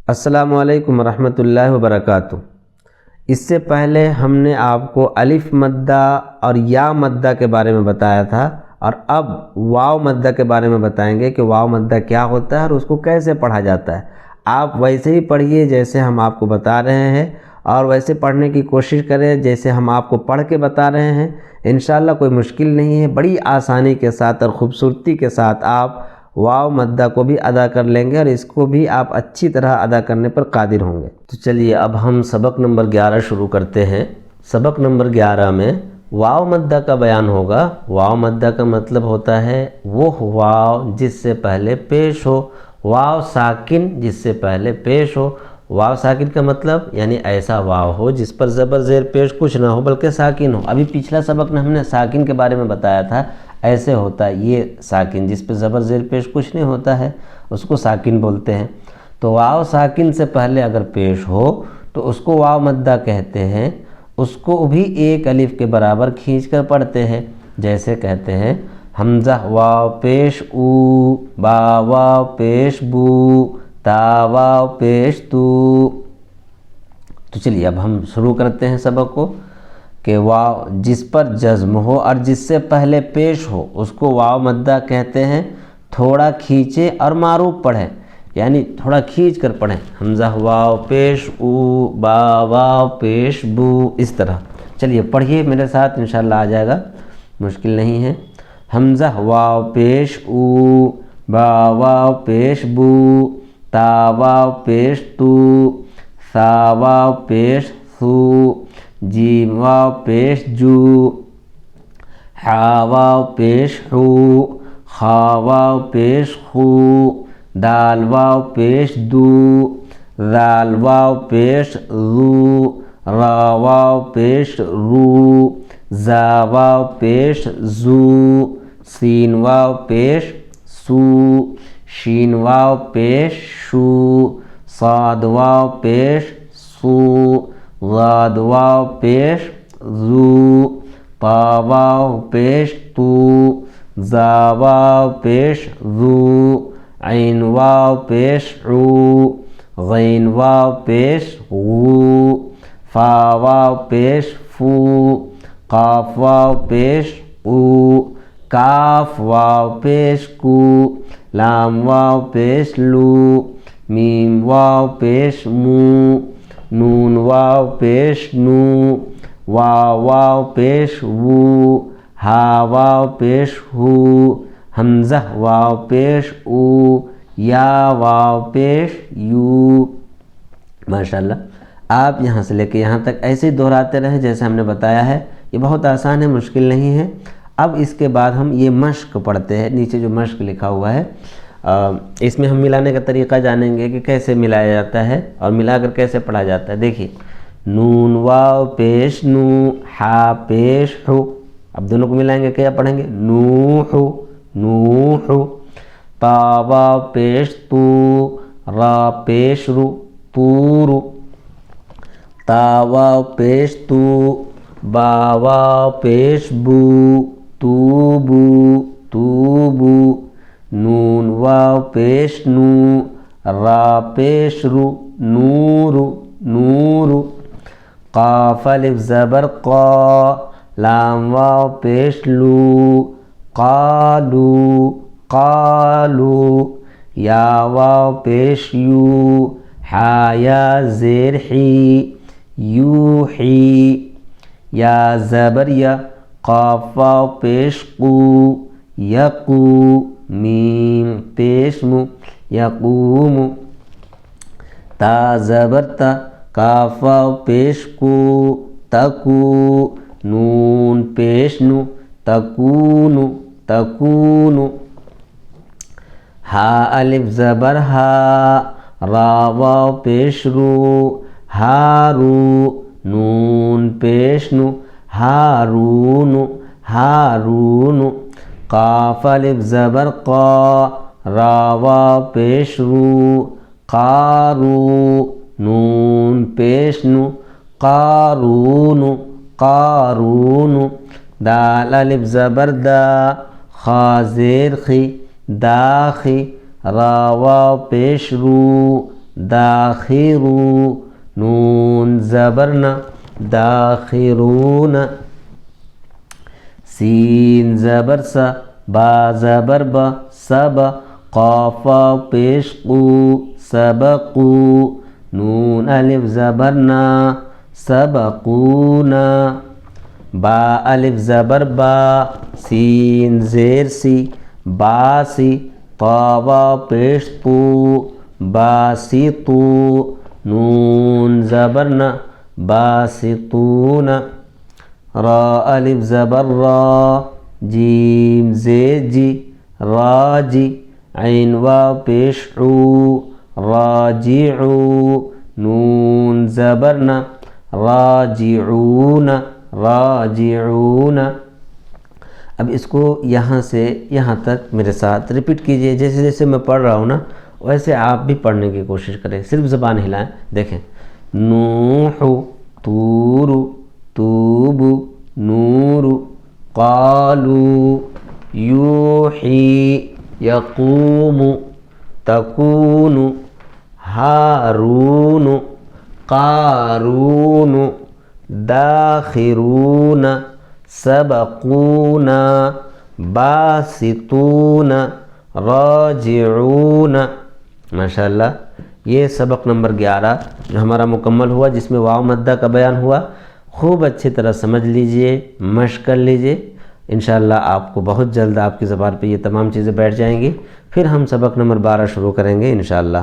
अस्सलामुअलैकुम रहमतुल्लाहि व बरकातुहू। इससे पहले हमने आपको अलिफ मद्दा और या मद्दा के बारे में बताया था और अब वाव मद्दा के बारे में बताएंगे कि वाव मद्दा क्या होता है और उसको कैसे पढ़ा जाता है। आप वैसे ही पढ़िए जैसे हम आपको बता रहे हैं और वैसे पढ़ने की कोशिश करें जैसे हम आपको पढ़ के बता रहे हैं। इंशाअल्लाह कोई मुश्किल नहीं है, बड़ी आसानी के साथ और ख़ूबसूरती के साथ आप वाव मद्दा को भी अदा कर लेंगे और इसको भी आप अच्छी तरह अदा करने पर कादिर होंगे। तो चलिए अब हम सबक नंबर 11 शुरू करते हैं। सबक नंबर 11 में वाव मद्दा का बयान होगा। वाव मद्दा का मतलब होता है वो वाव जिससे पहले पेश हो, वाव साकिन जिससे पहले पेश हो। वाव साकिन का मतलब यानी ऐसा वाव हो जिस पर ज़बर ज़ेर पेश कुछ ना हो बल्कि साकिन हो। अभी पिछला सबक में हमने साकिन के बारे में बताया था, ऐसे होता है ये साकिन जिस पर ज़बर ज़ेर पेश कुछ नहीं होता है उसको साकिन बोलते हैं। तो वाव साकिन से पहले अगर पेश हो तो उसको वाव मद्दा कहते हैं। उसको भी एक अलिफ के बराबर खींच कर पढ़ते हैं। जैसे कहते हैं हमज़ा वाव पेश ऊ, बा वाव पेश बू, ता वाव पेश तू। तो चलिए अब हम शुरू करते हैं सबक को कि वाव जिस पर जज्म हो और जिससे पहले पेश हो उसको वाव मद्दा कहते हैं। थोड़ा खींचे और मारूफ पढ़ें, यानी थोड़ा खींच कर पढ़ें। हमज़ा वाव पेश ऊ, बा वाव पेश बू, इस तरह। चलिए पढ़िए मेरे साथ, इंशाअल्लाह आ जाएगा, मुश्किल नहीं है। हमज़ा वाव पेश ऊ, बा वाव पेश बू, ता वाव पेश तू, सा वाव पेश सू, जीम वाव पेश जू, हा वाव पेश हू, खा वाव पेश खू, दाल वाव पेश दू, जाल वाव पेश रू, रा वाव पेश रू, जा वाव पेश जू, सीन वाव पेश सू, शीन वाव पेश शू, साद वाव पेश सू, ज़ाद वाव पेश ज़ू, ता वाव पेश तू, ज़ा वाव पेश ज़ू, ऐन वाव पेश ऊ, ग़ैन वाव पेश गू, फा वाव पेश फू, काफ वाव पेश ऊ, काफ वाव पेश कू, लाम वाव पेश लू, मीम वाव पेश मू, नून वाव पेश नू, वाव पेश वू, हा वाव पेश हू, हमज़ा वाव पेश ऊ, या वाव पेश यू। माशाअल्लाह आप यहाँ से लेके यहाँ तक ऐसे ही दोहराते रहें जैसे हमने बताया है। ये बहुत आसान है, मुश्किल नहीं है। अब इसके बाद हम ये मश्क पढ़ते हैं। नीचे जो मश्क लिखा हुआ है इसमें हम मिलाने का तरीक़ा जानेंगे कि कैसे मिलाया जाता है और मिलाकर कैसे पढ़ा जाता है। देखिए नून वाव पेश नू, हा पेश हु। अब दोनों को मिलाएंगे क्या पढ़ेंगे? नूहु नूहु। ता वाव पेश तू, रा पेश रु, तूरु। ता वाव पेश तू, बा वाव पेश बू, तूबू तूबू। नून वाव पेश नू, रा पेश रु, नूरु नूरु। काफ अलिफ ज़बर क़ा, लाम वाव पेश लू, क़ालू क़ालू। या वाव पेश यू, हा या ज़ेर ही, यूही। या ज़बर या, क़ाफ वाव पेश क़ू, यक़ू। मीम पेश मु, यक़ूमु। ता ज़बर ता, काफ वाव पेश कू, तकू। नून पेश नु, तकूनु तकूनु। हा अलिफ ज़बर हा, रा वाव पेश रू, हारू। नून पेश नु, हारूनु हारूनु। काफ अलिफ ज़बर क़ा, रा वाव पेश रू, क़ारू। नून पेश नु, क़ारूनु क़ारूनु। दाल अलिफ ज़बर दा, खा ज़ेर खी, दाखी। रा वाव पेश रू, दाखिरू, नून ज़बर न, दाखिरून, सीन ज़बर सा, बा ज़बर ब, सब, क़ाफ़ पेश क़ू, सबक़ू, नून अलिफ ज़बर ना, सबक़ूना, बा अलिफ ज़बर बा, सीन ज़ेर सी, बासी, तावा पेश तू, बासितू, नून ज़बर न, बासितून, रा अलिफ ज़बर रा, जीम ज़ेर जी, राजी, ऐन वाव पेश ऊ, राजिऊ, नून ज़बर न, राजिऊन, राजिऊन। अब इसको यहाँ से यहाँ तक मेरे साथ रिपीट कीजिए। जैसे जैसे मैं पढ़ रहा हूँ ना वैसे आप भी पढ़ने की कोशिश करें, सिर्फ ज़बान हिलाएं। देखें, नूहु, तूरु, तूबु, नूरु, क़ालू, यूही, यक़ूमु, तकूनु, हारून, क़ारून, दाखिरून, सबक़ून, बासितून, राजिऊन। माशाअल्लाह, ये सबक नंबर 11 जो हमारा मुकम्मल हुआ, जिसमें वाव मद्दा का बयान हुआ। खूब अच्छी तरह समझ लीजिए, मश्क कर लीजिए। इंशाअल्लाह आपको बहुत जल्द आपकी ज़बान पे ये तमाम चीज़ें बैठ जाएंगी। फिर हम सबक नंबर 12 शुरू करेंगे इंशाअल्लाह।